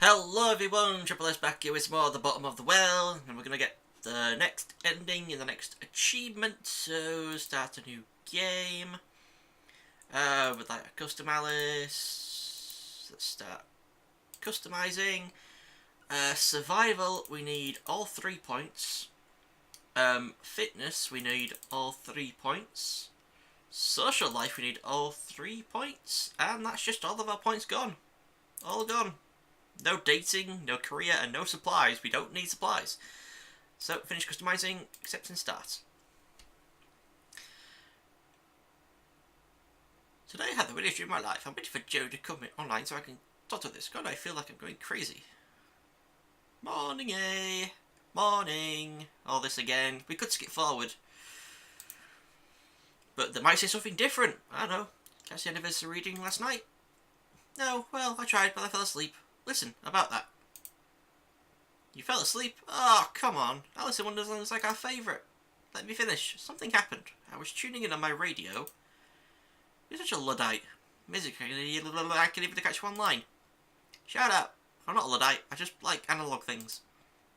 Hello everyone, Triple S back here with more at the bottom of the well, and we're going to get the next ending in the next achievement, so start a new game, with like a custom Alice. Let's start customizing. Survival, we need all 3 points. Fitness, we need all 3 points. Social life, we need all 3 points, and that's just all of our points gone. All gone. No dating, no career, and no supplies. We don't need supplies. So, finish customizing, accept and start. Today I had the weirdest dream of my life. I'm waiting for Joe to come in online so I can talk to this. God, I feel like I'm going crazy. Morning, eh? Morning. All this again. We could skip forward. But they might say something different. I don't know. Catch the anniversary reading last night? No, well, I tried, but I fell asleep. Listen, about that. You fell asleep? Oh, come on. Alice in Wonderland is like our favourite. Let me finish. Something happened. I was tuning in on my radio. You're such a Luddite. Music, I can even catch one line. Shut up. I'm not a Luddite. I just like analogue things.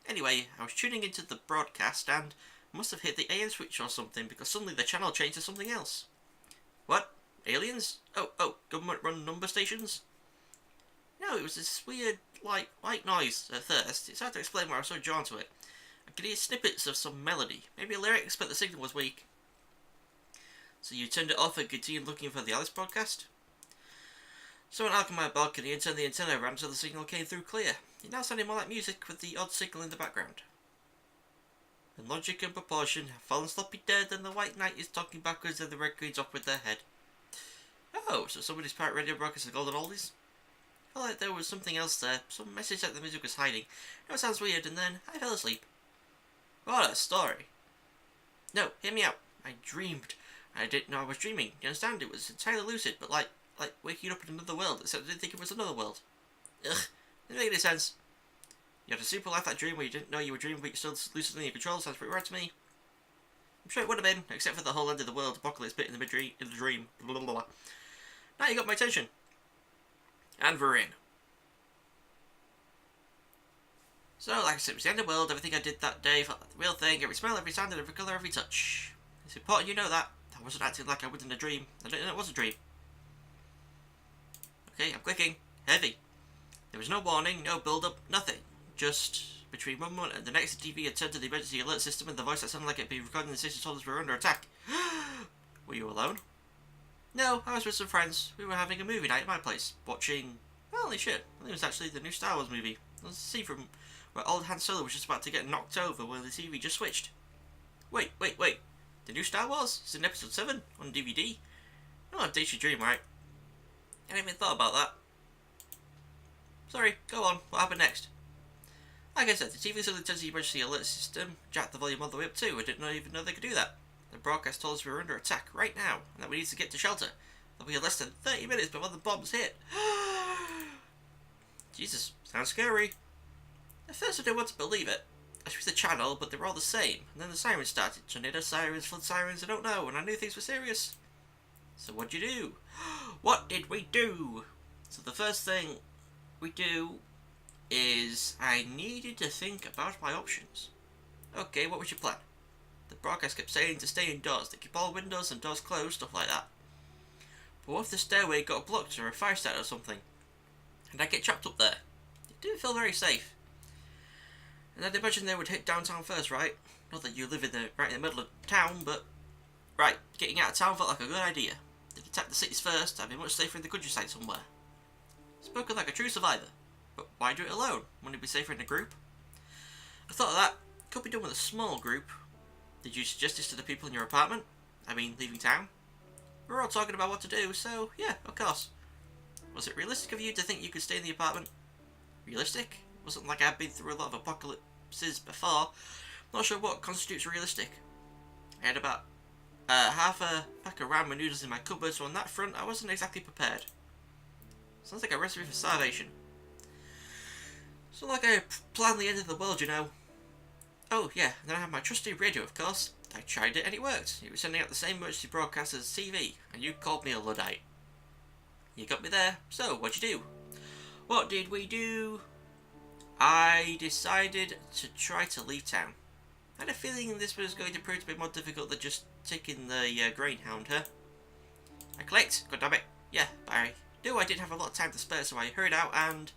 Anyway, I was tuning into the broadcast and must have hit the AM switch or something because suddenly the channel changed to something else. What? Aliens? Oh, government-run number stations? No, it was this weird, like, white noise at first. It's hard to explain why I was so drawn to it. I could hear snippets of some melody, maybe a lyrics, but the signal was weak. So you turned it off and continued looking for the Alice broadcast? So I went out on my balcony and turned the antenna around so the signal came through clear. It now sounded more like music with the odd signal in the background. In logic and proportion, have fallen sloppy dead and the white knight is talking backwards and the red queen's off with their head. Oh, so somebody's pirate radio broadcast the golden oldies? I felt like there was something else there, some message that the music was hiding. It sounds weird, and then I fell asleep. What a story. No, hear me out. I dreamed. I didn't know I was dreaming. You understand? It was entirely lucid, but like waking up in another world, except I didn't think it was another world. Ugh, didn't make any sense. You had a super life that dream where you didn't know you were dreaming, but you're still lucid in your control. Sounds pretty right to me. I'm sure it would have been, except for the whole end of the world apocalypse bit in the dream. Blah, blah, blah. Now you got my attention. And we're in. So, like I said, it was the end of the world. Everything I did that day felt like the real thing. Every smell, every sound, and every colour, every touch. It's important you know that. I wasn't acting like I was in a dream. I didn't know it was a dream. Okay, I'm clicking. Heavy. There was no warning, no build-up, nothing. Just between one moment and the next, the TV had turned to the emergency alert system and the voice that sounded like it'd been recording the system told us we were under attack. Were you alone? No, I was with some friends. We were having a movie night at my place, watching... Well, holy shit, I think it was actually the new Star Wars movie. Let's see from where old Han Solo was just about to get knocked over when the TV just switched. Wait. The new Star Wars? It's in episode 7 on DVD? Oh, a dated dream, right? I hadn't even thought about that. Sorry, go on. What happened next? Like I said, the TV suddenly turned to the emergency alert system, jacked the volume all the way up too. I didn't even know they could do that. The broadcast told us we were under attack right now, and that we need to get to shelter. There'll be less than 30 minutes before the bombs hit. Jesus, sounds scary. At first I didn't want to believe it. I switched the channel, but they were all the same. And then the sirens started. Tornado sirens, flood sirens, I don't know, and I knew things were serious. So what'd you do? What did we do? So the first thing we do is I needed to think about my options. Okay, what was your plan? The broadcast kept saying to stay indoors, to keep all windows and doors closed, stuff like that. But what if the stairway got blocked or a fire started or something? And I'd get trapped up there. It didn't feel very safe. And I'd imagine they would hit downtown first, right? Not that you live right in the middle of town, but... Right, getting out of town felt like a good idea. They'd attack the cities first, I'd be much safer in the countryside somewhere. Spoken like a true survivor. But why do it alone? Wouldn't it be safer in a group? I thought of that. Could be done with a small group. Did you suggest this to the people in your apartment? I mean, leaving town? We were all talking about what to do, so yeah, of course. Was it realistic of you to think you could stay in the apartment? Realistic? It wasn't like I'd been through a lot of apocalypses before. Not sure what constitutes realistic. I had about half a pack of ramen noodles in my cupboard, so on that front I wasn't exactly prepared. Sounds like a recipe for starvation. So like I planned the end of the world, you know. Oh yeah, and then I had my trusty radio, of course. I tried it and it worked. It was sending out the same emergency broadcast as TV, and you called me a Luddite. You got me there, so what'd you do? What did we do? I decided to try to leave town. I had a feeling this was going to prove to be more difficult than just taking the Greyhound, huh? I clicked, goddammit. Yeah, but I knew I didn't have a lot of time to spare, so I hurried out and...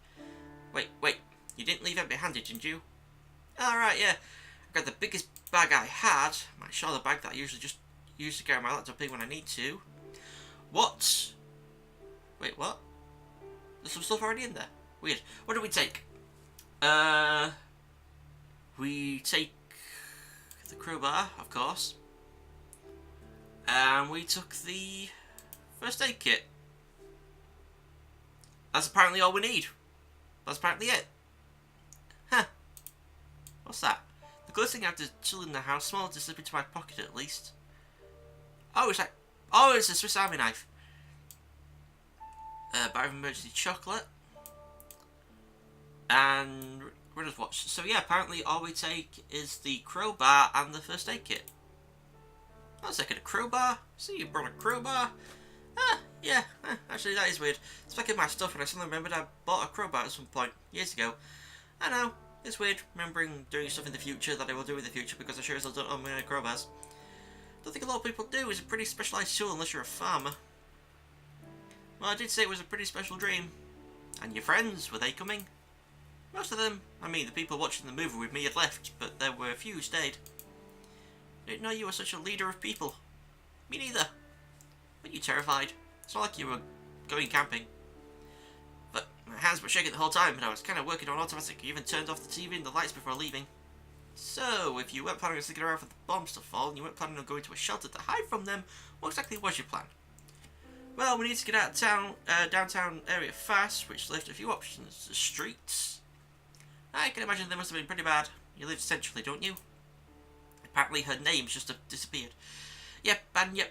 Wait, you didn't leave empty-handed, didn't you? Alright, yeah. I grabbed the biggest bag I had, my shoulder bag that I usually just use to carry my laptop in when I need to. What? Wait, what? There's some stuff already in there. Weird. What did we take? We take the crowbar, of course. And we took the first aid kit. That's apparently all we need. That's apparently it. Huh. What's that? The closest thing I have to chill in the house, small to slip into my pocket at least. Oh, it's a Swiss Army knife. Bar of emergency chocolate. And runner's watch. So yeah, apparently all we take is the crowbar and the first aid kit. I was thinking a crowbar. See, you brought a crowbar. Yeah. Actually, that is weird. It's back in my stuff, and I suddenly remembered I bought a crowbar at some point years ago. I know, it's weird remembering doing stuff in the future that I will do in the future because I sure as hell don't own many crowbars. Don't think a lot of people do. It's a pretty specialised tool unless you're a farmer. Well, I did say it was a pretty special dream. And your friends, were they coming? Most of them, I mean the people watching the movie with me had left, but there were a few who stayed. I didn't know you were such a leader of people. Me neither. Weren't you terrified? It's not like you were going camping. But my hands were shaking the whole time, and I was kind of working on automatic. I even turned off the TV and the lights before leaving. So, if you weren't planning on sticking around for the bombs to fall, and you weren't planning on going to a shelter to hide from them, what exactly was your plan? Well, we need to get out of town, downtown area fast, which left a few options. The streets. I can imagine they must have been pretty bad. You live centrally, don't you? Apparently her name's just disappeared. Yep,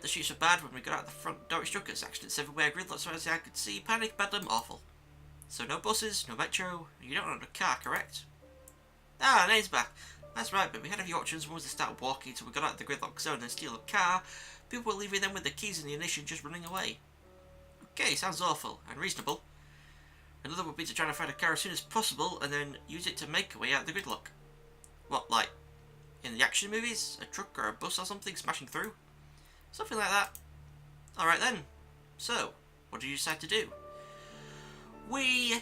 the streets were bad. When we got out the front door, it struck us. Accidents everywhere, gridlock as I could see. Panic, bedlam, awful. So no buses, no metro. You don't own a car, correct? Ah, name's back. That's right, but we had a few options. One was to start walking till we got out of the gridlock zone and steal a car. People were leaving them with the keys and the ignition just running away. Okay, sounds awful and reasonable. Another would be to try to find a car as soon as possible and then use it to make a way out of the gridlock. What, like in the action movies? A truck or a bus or something smashing through? Something like that. Alright then. So, what did you decide to do? The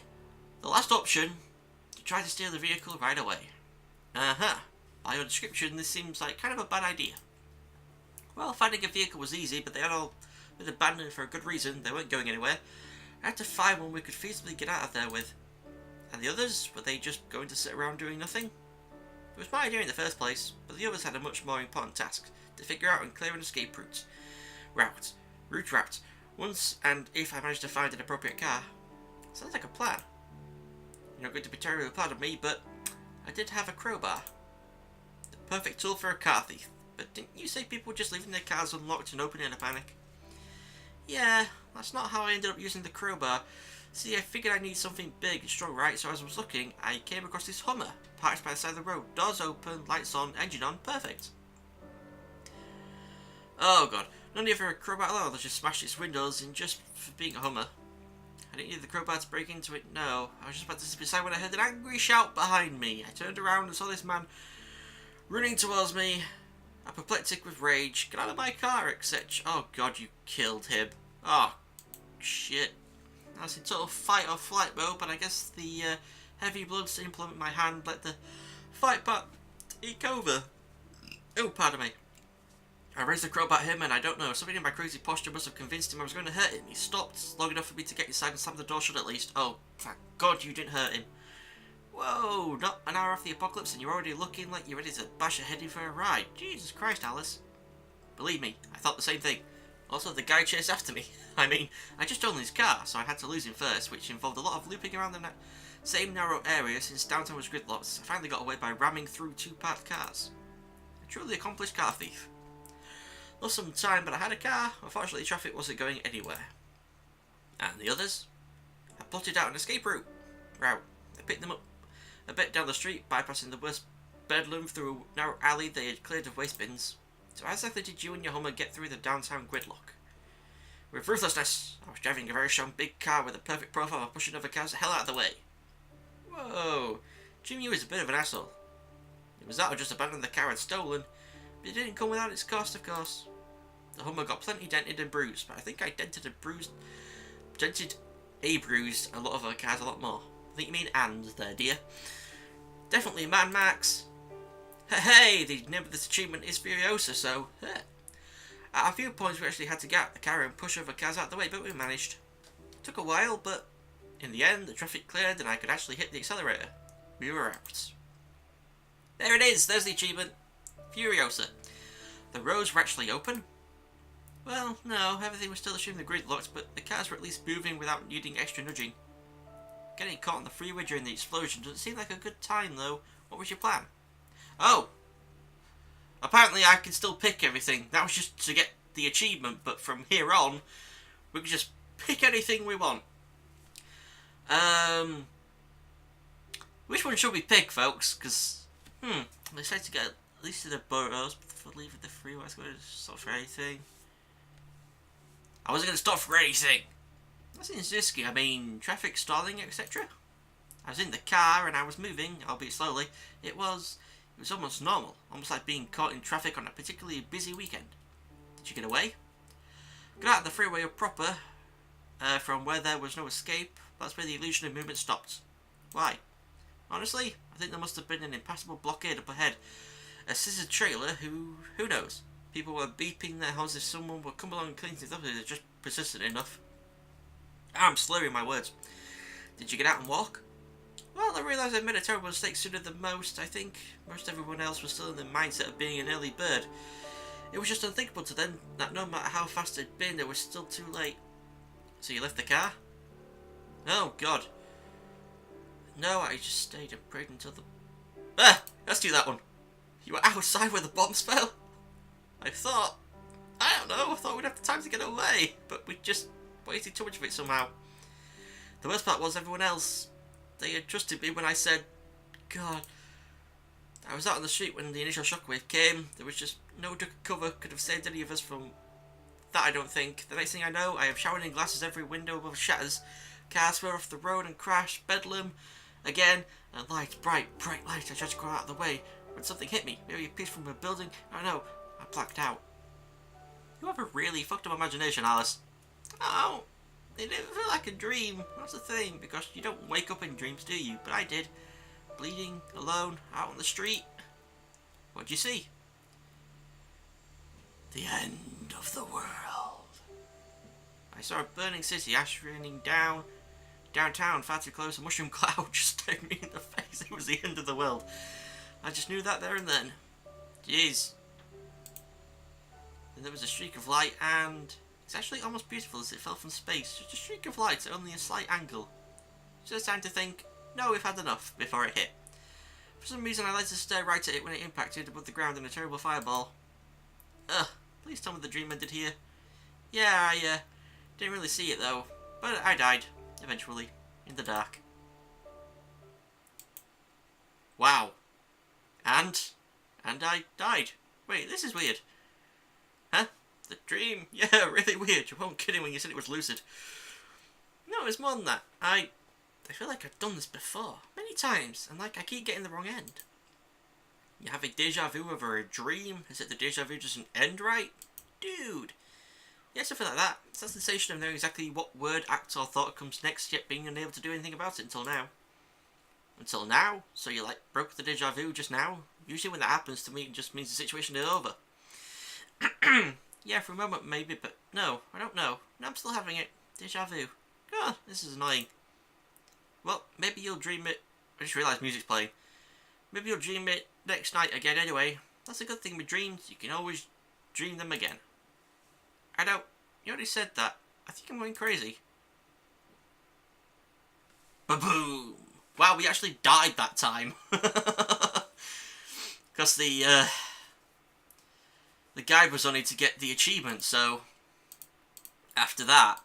last option, to try to steal the vehicle right away. By your description, this seems like kind of a bad idea. Well, finding a vehicle was easy, but they had all been abandoned for a good reason. They weren't going anywhere. I had to find one we could feasibly get out of there with. And the others, were they just going to sit around doing nothing? It was my idea in the first place, but the others had a much more important task, to figure out and clear an escape route. Route. Once and if I managed to find an appropriate car. Sounds like a plan. You're not going to be terribly proud of me, but I did have a crowbar. The perfect tool for a car thief. But didn't you say people were just leaving their cars unlocked and open in a panic? Yeah, that's not how I ended up using the crowbar. See, I figured I need something big and strong, right? So as I was looking, I came across this Hummer, parked by the side of the road. Doors open, lights on, engine on, perfect. Oh god, none of a crowbar alone, just smashed its windows in just for being a Hummer. I didn't need the crowbar to break into it, no. I was just about to step aside when I heard an angry shout behind me. I turned around and saw this man running towards me, apoplectic with rage. Get out of my car, etc. Oh god, you killed him. Oh, shit. I was in total fight or flight mode, but I guess the heavy blood implement in my hand let the fight part take over. Oh, pardon me. I raised the crowbar at him, and I don't know, something in my crazy posture must have convinced him I was going to hurt him. He stopped long enough for me to get inside and slam the door shut at least. Oh, thank God you didn't hurt him. Whoa, not an hour after the apocalypse and you're already looking like you're ready to bash your head in for a ride. Jesus Christ, Alice. Believe me, I thought the same thing. Also, the guy chased after me. I mean, I just owned his car, so I had to lose him first, which involved a lot of looping around the same narrow area since downtown was gridlocked. I finally got away by ramming through two parked cars. A truly accomplished car thief. Lost some time, but I had a car. Unfortunately, traffic wasn't going anywhere. And the others? I plotted out an escape route. I picked them up a bit down the street, bypassing the worst bedlam through a narrow alley they had cleared of waste bins. So how exactly did you and your Hummer get through the downtown gridlock? With ruthlessness, I was driving a very strong big car with a perfect profile of pushing other cars the hell out of the way. Whoa, Jimmy was a bit of an asshole. It was that or just abandoned the car and stolen, but it didn't come without its cost, of course. The Hummer got plenty dented and bruised, but I think I dented a lot of our cars a lot more. I think you mean and there, dear. Definitely Mad Max. Hey, the name of this achievement is Furiosa, so... At a few points we actually had to get out the car and push other cars out of the way, but we managed. It took a while, but in the end the traffic cleared and I could actually hit the accelerator. We were out. There it is, there's the achievement. Furiosa. The roads were actually open. Well, no, everything was still extremely gridlocked, but the cars were at least moving without needing extra nudging. Getting caught on the freeway during the explosion doesn't seem like a good time, though. What was your plan? Oh! Apparently I can still pick everything. That was just to get the achievement, but from here on, we can just pick anything we want. Which one should we pick, folks? Because, I decided to get at least to the boroughs before leaving the freeway. I was going to stop for anything. I wasn't going to stop for anything. That seems risky. I mean, traffic stalling, etc. I was in the car and I was moving, albeit slowly. It was almost normal, almost like being caught in traffic on a particularly busy weekend. Did you get away? Got out of the freeway proper, from where there was no escape. That's where the illusion of movement stopped. Why? Honestly, I think there must have been an impassable blockade up ahead. A scissor trailer who knows? People were beeping their horns if someone would come along and clean things up if they're just persistent enough. I'm slurring my words. Did you get out and walk? Well, I realised I made a terrible mistake sooner than most. I think most everyone else was still in the mindset of being an early bird. It was just unthinkable to them that no matter how fast it'd been, it was still too late. So you left the car? Oh, God. No, I just stayed and prayed until the... Let's do that one. You were outside where the bombs fell? I thought we'd have the time to get away, but we just wasted too much of it somehow. The worst part was everyone else. They had trusted me when I said, God. I was out on the street when the initial shockwave came. There was just no cover could have saved any of us from that, I don't think. The next thing I know, I have showered in glasses, every window above shatters. Cars swerve off the road and crash. Bedlam. Again. And lights, bright lights. I tried to go out of the way when something hit me. Maybe a piece from a building. I don't know. I blacked out. You have a really fucked up imagination, Alice. Oh, it didn't feel like a dream. That's the thing, because you don't wake up in dreams, do you? But I did. Bleeding, alone, out on the street. What'd you see? The end of the world. I saw a burning city, ash raining down. Downtown, far too close, a mushroom cloud just stared me in the face. It was the end of the world. I just knew that there and then. Jeez. Then there was a streak of light, and it's actually almost beautiful as it fell from space. Just a streak of light at only a slight angle. Just time to think, no, we've had enough, before it hit. For some reason I liked to stare right at it when it impacted above the ground in a terrible fireball. Please tell me the dream ended here. Yeah, I didn't really see it though, but I died, eventually, in the dark. Wow. And I died. Wait, this is weird. Huh? The dream? Yeah, really weird. You weren't kidding when you said it was lucid. No, it's more than that. I feel like I've done this before. Many times. And like, I keep getting the wrong end. You have a deja vu over a dream? Is it the deja vu doesn't end right? Dude. Yeah, something like that. It's that sensation of knowing exactly what word, act, or thought comes next, yet being unable to do anything about it until now. Until now? So you like broke the deja vu just now? Usually when that happens to me, it just means the situation is over. Yeah, for a moment maybe, but no, I don't know. No, I'm still having it. Deja vu. God, this is annoying. Well, maybe you'll dream it. I just realised music's playing. Maybe you'll dream it next night again anyway. That's a good thing with dreams. You can always dream them again. I don't... You already said that. I think I'm going crazy. Ba-boom! Wow, we actually died that time. Because the guide was only to get the achievement, so after that,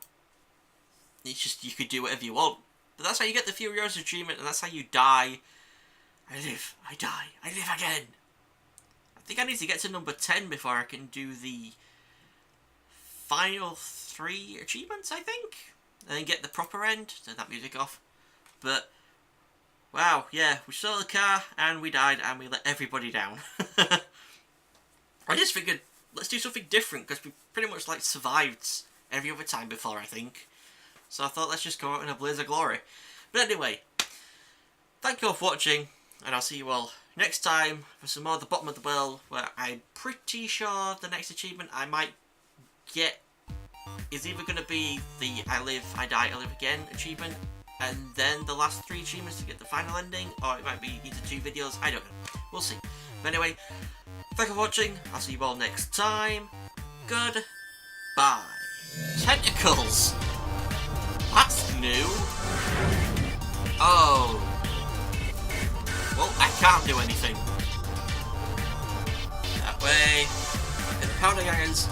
it's just you could do whatever you want. But that's how you get the Furiosa achievement, and that's how you die. I live, I die, I live again. I think I need to get to number 10 before I can do the final 3 achievements, I think. And then get the proper end. Turn that music off. But Wow, yeah, we stole the car, and we died, and we let everybody down. I just figured, let's do something different, because we pretty much, like, survived every other time before, I think. So I thought, let's just go out in a blaze of glory. But anyway, thank you all for watching, and I'll see you all next time for some more of the bottom of the well, where I'm pretty sure the next achievement I might get is either going to be the I live, I die, I live again achievement, and then the last 3 achievements to get the final ending, or it might be either 2 videos, I don't know. We'll see. But anyway, thank you for watching, I'll see you all next time. Goodbye. Tentacles! That's new. Oh. Well, I can't do anything. That way. And the powder gangers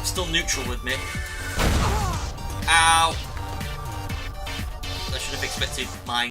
still neutral with me. Ow. I should have expected mine.